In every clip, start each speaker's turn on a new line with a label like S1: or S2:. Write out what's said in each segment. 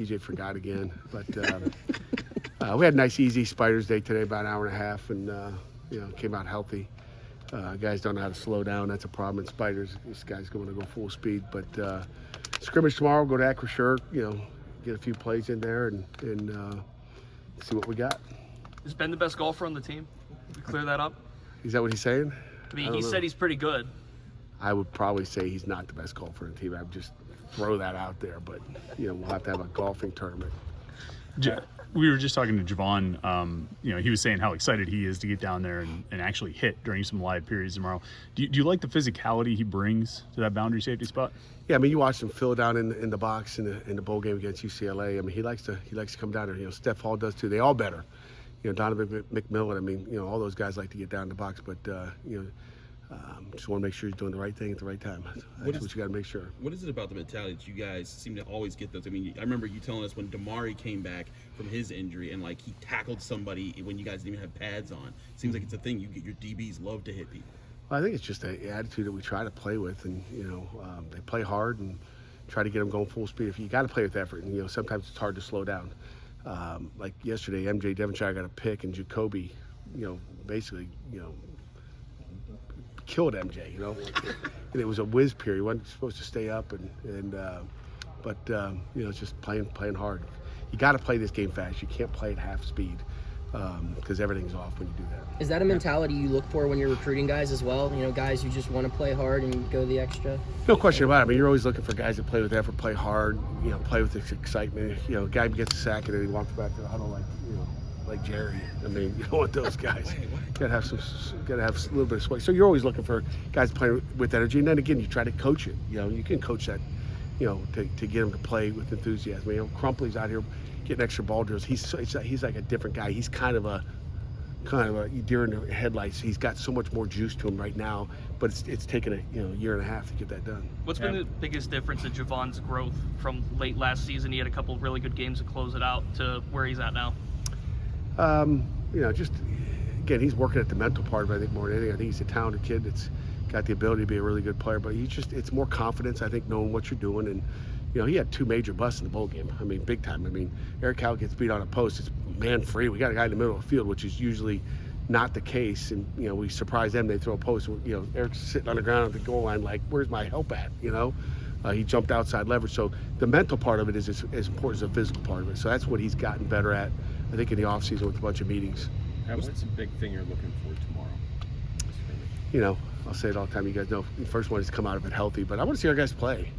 S1: EJ forgot again, but we had a nice, easy Spiders day today, about an hour and a half, and came out healthy. Guys don't know how to slow down. That's a problem in Spiders. This guy's going to go full speed, but scrimmage tomorrow. Go to Acrisure, get a few plays in there and see what we got.
S2: Is Ben the best golfer on the team? We clear that up.
S1: Is that what he's saying?
S2: I mean, he said he's pretty good.
S1: I would probably say he's not the best golfer on the team. I would just throw that out there, but we'll have to have a golfing tournament.
S3: We were just talking to Javon. He was saying how excited he is to get down there and actually hit during some live periods tomorrow. Do you like the physicality he brings to that boundary safety spot? Yeah,
S1: I mean, you watched him fill down in the box in the bowl game against UCLA. I mean, he likes to come down there. Steph Hall does too. They all better. Donovan McMillan. I mean, all those guys like to get down in the box, but just want to make sure he's doing the right thing at the right time. That's what you got to make sure.
S4: What is it about the mentality that you guys seem to always get those? I mean, I remember you telling us when Damari came back from his injury and he tackled somebody when you guys didn't even have pads on. It seems like it's a thing. Your DBs love to hit people.
S1: Well, I think it's just the attitude that we try to play with, and they play hard and try to get them going full speed. If you got to play with effort, and sometimes it's hard to slow down. Like yesterday, MJ Devonshire got a pick, and Jacoby, basically, killed MJ, and it was a whiz period. He wasn't supposed to stay up, but it's just playing hard. You got to play this game fast. You can't play at half speed because everything's off when you do that.
S5: Is that a mentality you look for when you're recruiting guys as well? Guys who just want to play hard and go the extra?
S1: No question about it. I mean, you're always looking for guys that play with effort, play hard, play with this excitement. A guy gets a sack and then he walks back to the huddle like Jerry. I mean, you don't want those guys. Got to have a little bit of swag. So you're always looking for guys playing with energy, and then again, you try to coach it. You can coach that, to get them to play with enthusiasm. Crumpley's out here getting extra ball drills. He's like a different guy. He's kind of a deer in the headlights. He's got so much more juice to him right now, but it's taken a year and a half to get that done.
S2: What's been the biggest difference in Javon's growth from late last season? He had a couple of really good games to close it out to where he's at now.
S1: Just again, he's working at the mental part of it, I think, more than anything. I think he's a talented kid that's got the ability to be a really good player, but it's more confidence, I think, knowing what you're doing. And he had 2 major busts in the bowl game. I mean, big time. I mean, Eric Howell gets beat on a post. It's man free. We got a guy in the middle of the field, which is usually not the case. And we surprise them. They throw a post. Eric's sitting on the ground at the goal line, like, where's my help at? He jumped outside leverage. So the mental part of it is as important as the physical part of it. So that's what he's gotten better at, I think, in the offseason with a bunch of meetings.
S6: What's the big thing you're looking for tomorrow?
S1: I'll say it all the time. You guys know the first one is come out of it healthy, but I want to see our guys play.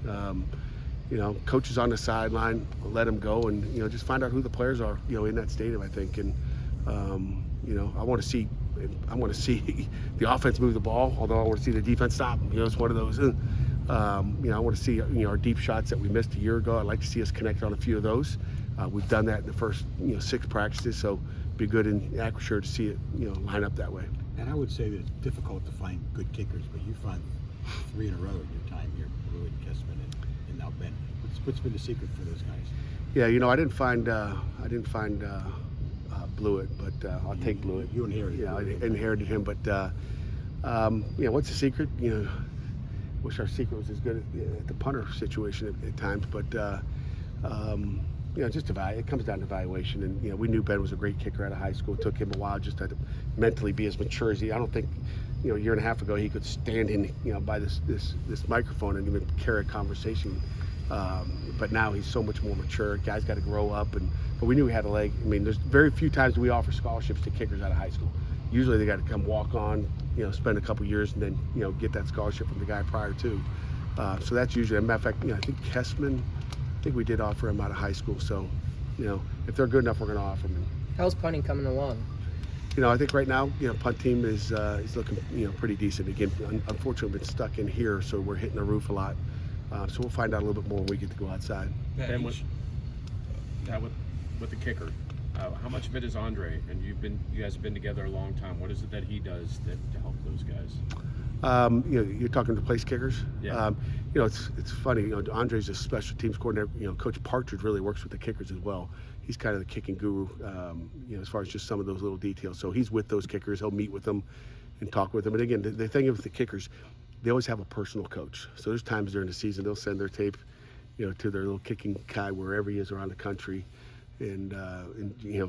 S1: Coaches on the sideline, let them go, and just find out who the players are, in that stadium, I think. And I want to see the offense move the ball, although I want to see the defense stop them. It's one of those. I want to see our deep shots that we missed a year ago. I'd like to see us connect on a few of those. We've done that in the first 6 practices, so it'd be good in Acrisure to see it line up that way.
S7: And I would say that it's difficult to find good kickers, but you find 3 in a row in your time here, Blewett, Kessman, and now Ben. What's been the secret for those guys?
S1: Yeah, I didn't find Blewett, but I'll take Blewett.
S7: You inherited.
S1: Yeah, I inherited him, but what's the secret? Wish our secret was as good at the punter situation at times, but it comes down to evaluation. And we knew Ben was a great kicker out of high school. It took him a while just to mentally be as mature as he. I don't think a year and a half ago he could stand in by this microphone and even carry a conversation. But now he's so much more mature. Guys got to grow up, but we knew he had a leg. I mean, there's very few times we offer scholarships to kickers out of high school. Usually they got to come walk on, spend a couple years and then get that scholarship from the guy prior to. So that's usually, as a matter of fact, I think Kessman, I think we did offer him out of high school. So, if they're good enough, we're going to offer them.
S5: How's punting coming along?
S1: I think right now, punt team is looking, pretty decent. Again, unfortunately, we've been stuck in here, so we're hitting the roof a lot. So we'll find out a little bit more when we get to go outside.
S6: Ben, with the kicker, how much of it is Andre? And you guys have been together a long time. What is it that he does to help those guys?
S1: You're talking to place kickers.
S6: Yeah.
S1: It's funny. Andre's a special teams coordinator. Coach Partridge really works with the kickers as well. He's kind of the kicking guru. As far as just some of those little details. So he's with those kickers. He'll meet with them and talk with them. And again, the thing with the kickers, they always have a personal coach. So there's times during the season they'll send their tape, to their little kicking guy wherever he is around the country, and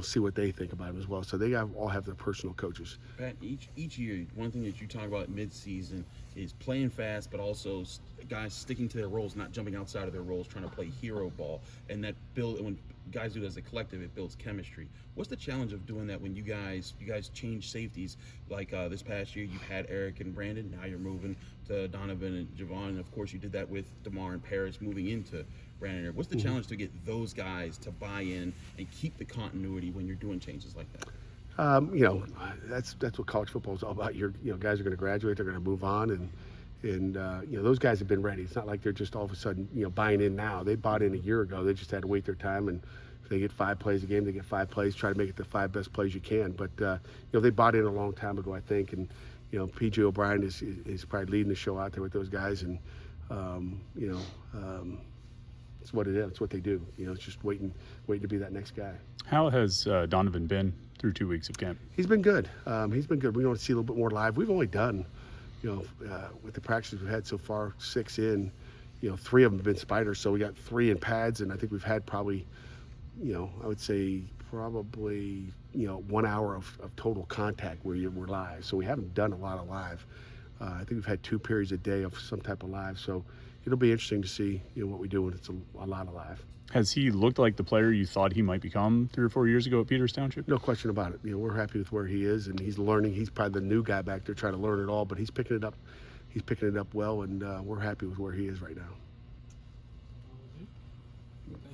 S1: see what they think about him as well. So they all have their personal coaches.
S4: Pat, each year, one thing that you talk about mid-season is playing fast, but also guys sticking to their roles, not jumping outside of their roles, trying to play hero ball, and that when guys do it as a collective, it builds chemistry. What's the challenge of doing that when you guys change safeties? Like this past year, you had Eric and Brandon. Now you're moving to Donovan and Javon, and of course you did that with DeMar and Paris moving into Brandon. What's the challenge to get those guys to buy in and keep the continuity when you're doing changes like that?
S1: That's what college football is all about. Guys are going to graduate, they're going to move on, and those guys have been ready. It's not like they're just all of a sudden buying in now. They bought in a year ago. They just had to wait their time, and if they get 5 plays a game, they get 5 plays. Try to make it the 5 best plays you can. But they bought in a long time ago, I think, and PJ O'Brien is probably leading the show out there with those guys, and it's what it is. It's what they do. It's just waiting to be that next guy.
S3: How has Donovan been through 2 weeks of camp?
S1: He's been good. He's been good. We want to see a little bit more live. We've only done, with the practices we've had so far, 6 in. 3 of them have been spiders. So we got 3 in pads, and I think we've had probably, I would say probably 1 hour of total contact where we're live. So we haven't done a lot of live. I think we've had 2 periods a day of some type of live. So it'll be interesting to see what we do when it's a lot of live.
S3: Has he looked like the player you thought he might become 3 or 4 years ago at Peters Township?
S1: No question about it. We're happy with where he is, and he's learning. He's probably the new guy back there trying to learn it all, but he's picking it up. He's picking it up well, and we're happy with where he is right now.